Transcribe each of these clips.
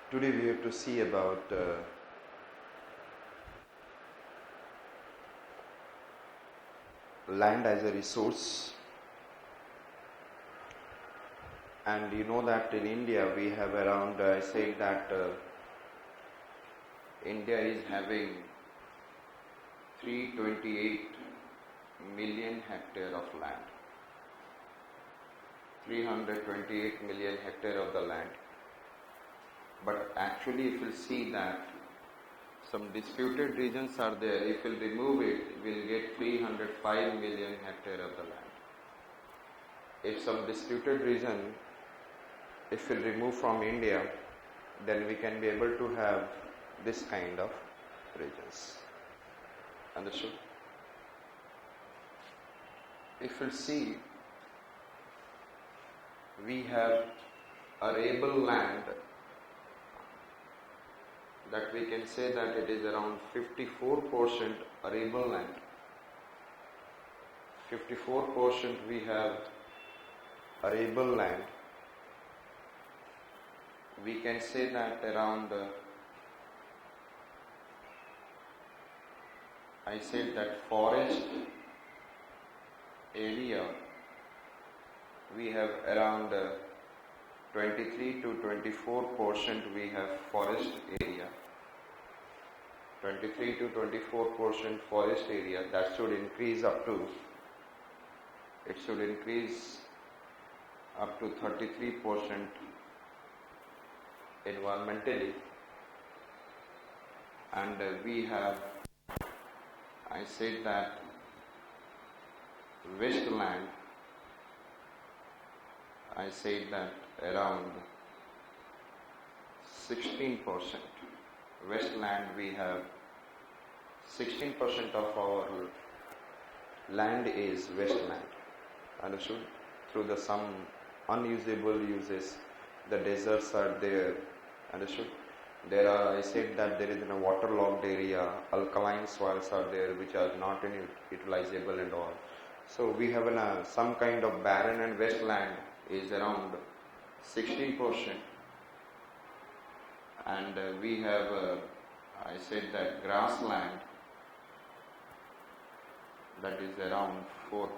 Today we have to see about land as a resource, and you know that in India we have around, I said that India is having 328 million hectare of land, 328 million hectare of the land. But actually if you see that some disputed regions are there, if we remove it, we'll get 305 million hectare of the land. If some disputed region, if we remove from India, then we can be able to have this kind of regions. Understood? If we see, we have arable land that we can say that it is around 54% arable land. 54% we have arable land. We can say that around, I said that forest area, we have around 23 to 24% we have forest area. 23 to 24% forest area, that should increase up to, it should increase up to 33% environmentally. And we have, I said that wasteland, I said that around 16%. Wasteland, we have 16% of our land is wasteland. Understood? Through the some unusable uses, the deserts are there. Understood? There are, I said that there is a waterlogged area, alkaline soils are there which are not utilizable and all. So we have some kind of barren and wasteland is around 16%, and we have, I said that grassland, that is around 4%,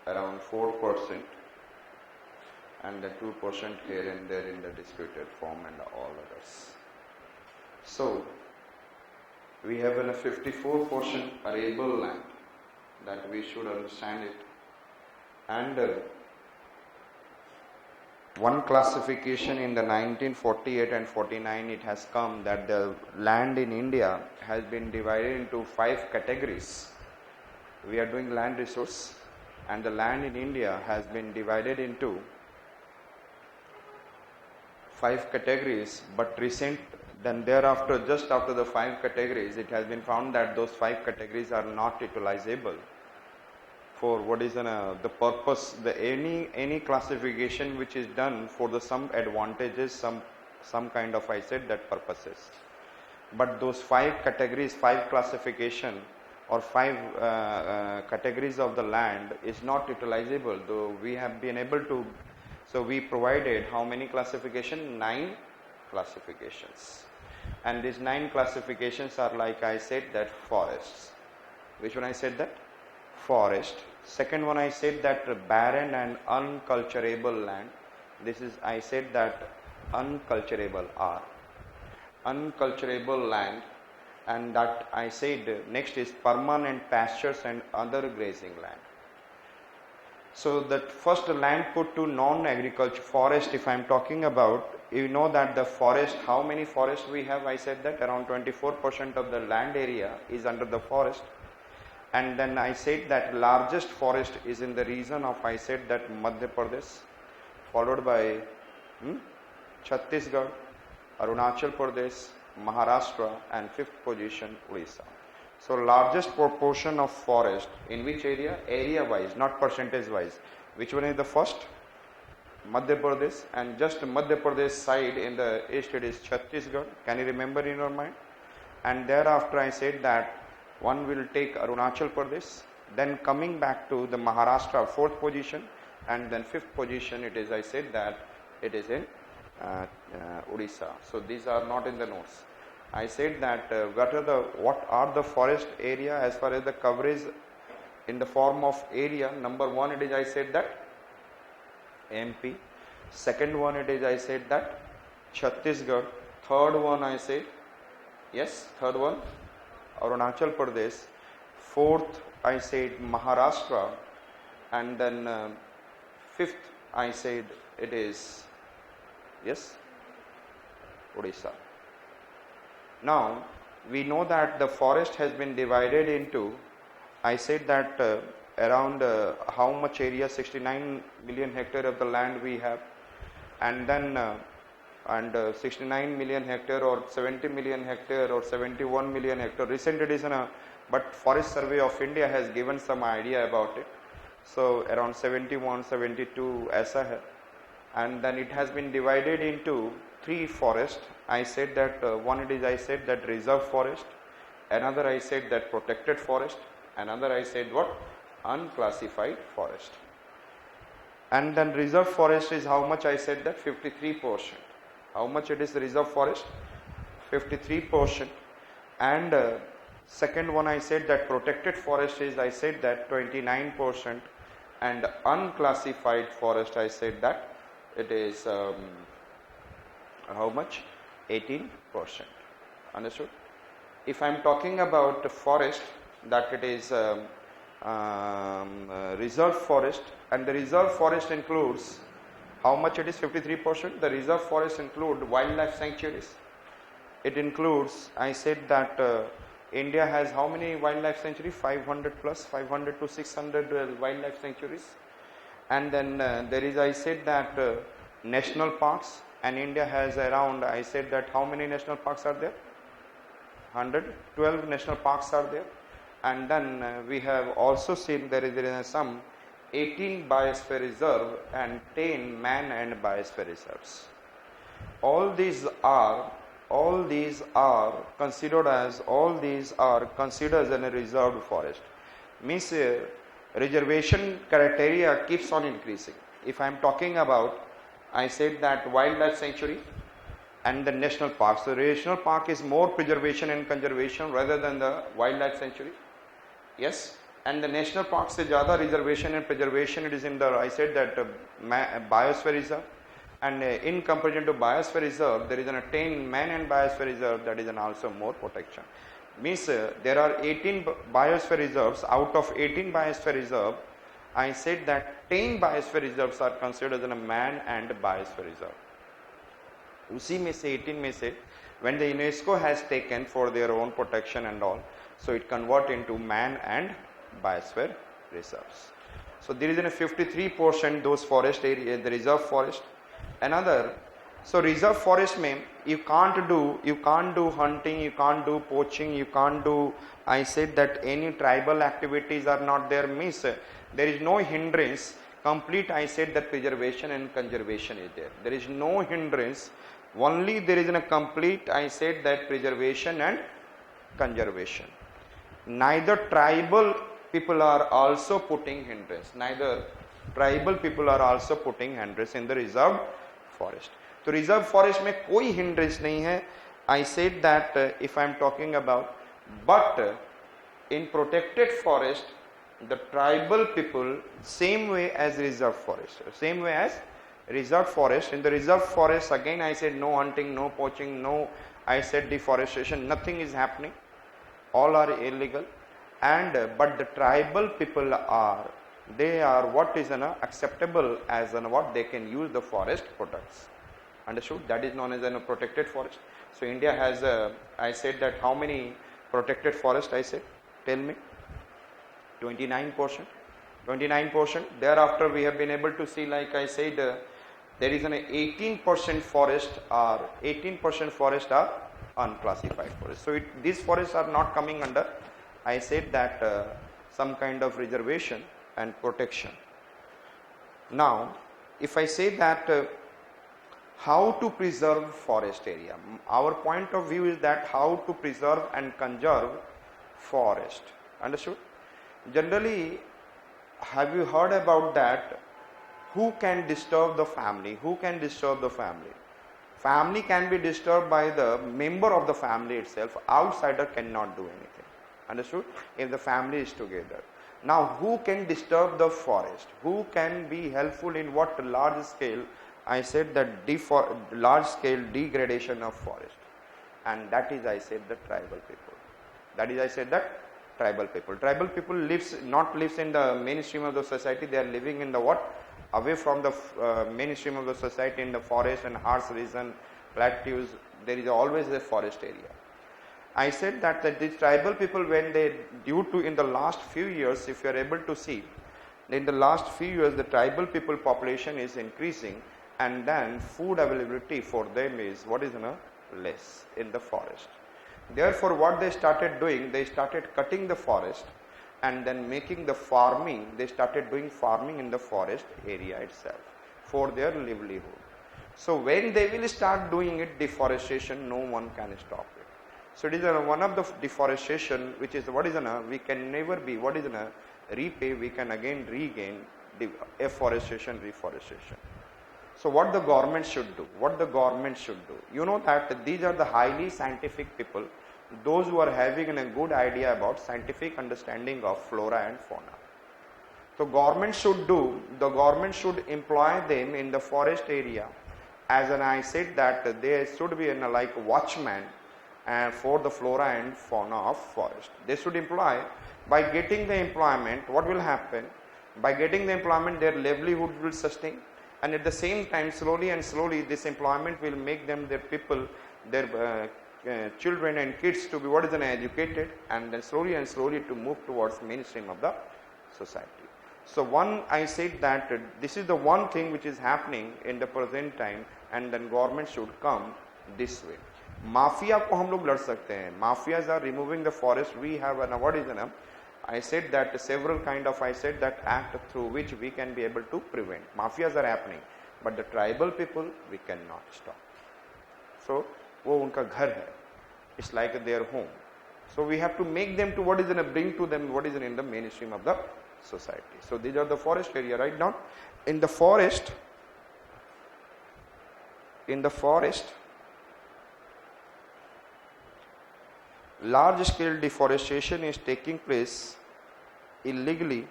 around 4%, and the 2% here and there in the disputed form and all others. So we have a 54% arable land, that we should understand it. And one classification in the 1948 and 49 it has come that the land in India has been divided into 5 categories. We are doing land resource, and the land in India has been divided into 5 categories, but then thereafter, just after the 5 categories, it has been found that those 5 categories are not utilizable for what is the purpose, any classification which is done for the some advantages, some kind of, I said that, purposes. But those 5 categories, 5 classification or 5 categories of the land is not utilizable, though we have been able to. So we provided how many classification? 9 classifications. And these 9 classifications are, like I said, that forests. Which one I said that? Forest. Second one I said that barren and unculturable land. This is, I said that unculturable are. Unculturable land, and that I said next is permanent pastures and other grazing land. So that first land put to non-agriculture forest, if I am talking about, you know that the forest, how many forests we have? I said that around 24% of the land area is under the forest. And then I said that largest forest is in the region of, I said that Madhya Pradesh, followed by Chhattisgarh, Arunachal Pradesh, Maharashtra, and 5th position Odisha. So largest proportion of forest in which area? Area wise, not percentage wise. Which one is the first? Madhya Pradesh, and just Madhya Pradesh side in the east it is Chhattisgarh. Can you remember in your mind? And thereafter I said that one will take Arunachal Pradesh, then coming back to the Maharashtra 4th position, and then 5th position it is, I said that it is in Odisha. So these are not in the notes. I said that what are the forest area as far as the coverage in the form of area. Number one, it is I said that MP. Second one, it is I said that Chhattisgarh. Third one, I said yes. Third one, Arunachal Pradesh. Fourth, I said Maharashtra, and then fifth, I said it is yes, Odisha. Now we know that the forest has been divided into, I said that around how much area, 69 million hectare of the land we have, and then 69 million hectare or 70 million hectare or 71 million hectare. Recent edition, but Forest Survey of India has given some idea about it. So around 71, 72 aisa hai. And then it has been divided into three forests. I said that one it is I said that reserve forest, another I said that protected forest, another I said what? Unclassified forest. And then reserve forest is how much? I said that 53%. How much it is reserve forest? 53%. And second one I said that protected forest is I said that 29%, and unclassified forest I said that it is how much? 18%. Understood? If I am talking about the forest, that it is reserve forest, and the reserve forest includes how much? It is 53%. The reserve forest include wildlife sanctuaries. It includes, I said that India has how many wildlife sanctuaries? 500 plus, 500 to 600 wildlife sanctuaries. And then there is, I said that national parks, and India has around, I said that how many national parks are there? 112 national parks are there. And then we have also seen there is some 18 biosphere reserve and 10 man and biosphere reserves. All these are considered as a reserved forest. Means reservation criteria keeps on increasing. If I am talking about, I said that wildlife sanctuary and the national park. So national park is more preservation and conservation rather than the wildlife sanctuary. Yes, and the national park se zyada reservation and preservation it is in the, I said that biosphere reserve, and in comparison to biosphere reserve there is an 10 man and biosphere reserve, that is an also more protection. Means there are 18 biosphere reserves. Out of 18 biosphere reserve, I said that 10 biosphere reserves are considered as a man and biosphere reserve. उसी में से 18 में से when the UNESCO has taken for their own protection and all, so it convert into man and biosphere reserves. So there is a 53% those forest area, the reserve forest. Another, so reserve forest mein you can't do hunting, you can't do poaching, you can't do, I said that any tribal activities are not there. Means there is no hindrance, complete, I said that preservation and conservation is there. There is no hindrance, only there is a complete, I said that preservation and conservation. Neither tribal people are also putting hindrance. Neither tribal people are also putting hindrance in the reserved forest. So reserve forest में कोई hindrance नहीं है. I said that if I am talking about, but in protected forest, the tribal people same way as reserve forest, same way as reserve forest. In the reserve forest again I said no hunting, no poaching, no, I said deforestation, nothing is happening. All are illegal, and but the tribal people are, they are what is acceptable as what they can use the forest products. Understood? That is known as a protected forest. So India has I said that how many protected forest? I said, tell me. 29%. 29%. Thereafter we have been able to see, like I said, there is an 18% forest are unclassified forest. So these forests are not coming under, I said that some kind of reservation and protection. Now if I say that how to preserve forest area, our point of view is that how to preserve and conserve forest. Understood? Generally, have you heard about that who can disturb the family? Who can disturb the family? Family can be disturbed by the member of the family itself. Outsider cannot do anything. Understood? If the family is together. Now, who can disturb the forest? Who can be helpful in what large scale? I said that large scale degradation of forest. And that is, I said, the tribal people. That is, I said that tribal people. Tribal people lives in the mainstream of the society. They are living in the what? Away from the mainstream of the society, in the forest and harsh region, plateaus. There is always a forest area. I said that these tribal people, when they, in the last few years, if you are able to see, in the last few years, the tribal people population is increasing, and then food availability for them is less in the forest. Therefore, what they started doing, they started cutting the forest and then making the farming. They started doing farming in the forest area itself for their livelihood. So when they will start doing it, deforestation, no one can stop it. So it is one of the deforestation, which is we can never be repay, we can again regain afforestation, reforestation. So what the government should do? What the government should do? You know that these are the highly scientific people, those who are having a good idea about scientific understanding of flora and fauna. So government should employ them in the forest area. As I said that there should be like watchman for the flora and fauna of forest. They should employ. By getting the employment, what will happen? By getting the employment, their livelihood will sustain, and at the same time, slowly and slowly, this employment will make them, their people, their children and kids to be educated, and then slowly and slowly to move towards mainstream of the society. So I said that this is the one thing which is happening in the present time, and then government should come this way. Mafia को हम लोग लड़ सकते हैं. Mafias are removing the forest. We have I said that several kind of act through which we can be able to prevent. Mafias are happening, but the tribal people we cannot stop. So वो उनका घर है. It's like their home. So we have to make them to bring to them what is in the mainstream of the society. So these are the forest area right now. In the forest, large scale deforestation is taking place illegally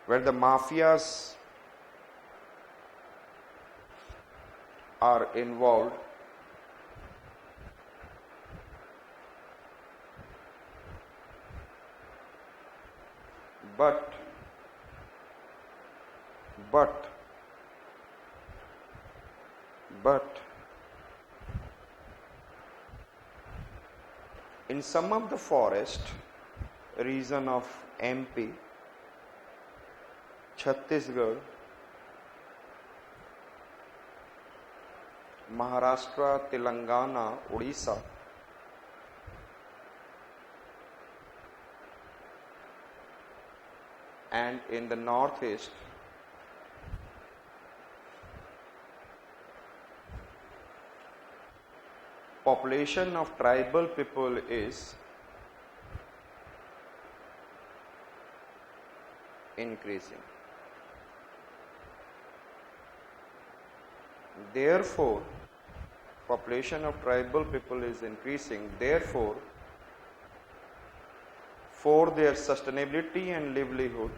where the mafias are involved. But in some of the forest region of MP, Chhattisgarh, Maharashtra, Telangana, Odisha, and in the northeast, population of tribal people is increasing. Therefore, population of tribal people is increasing. Therefore, for their sustainability and livelihood,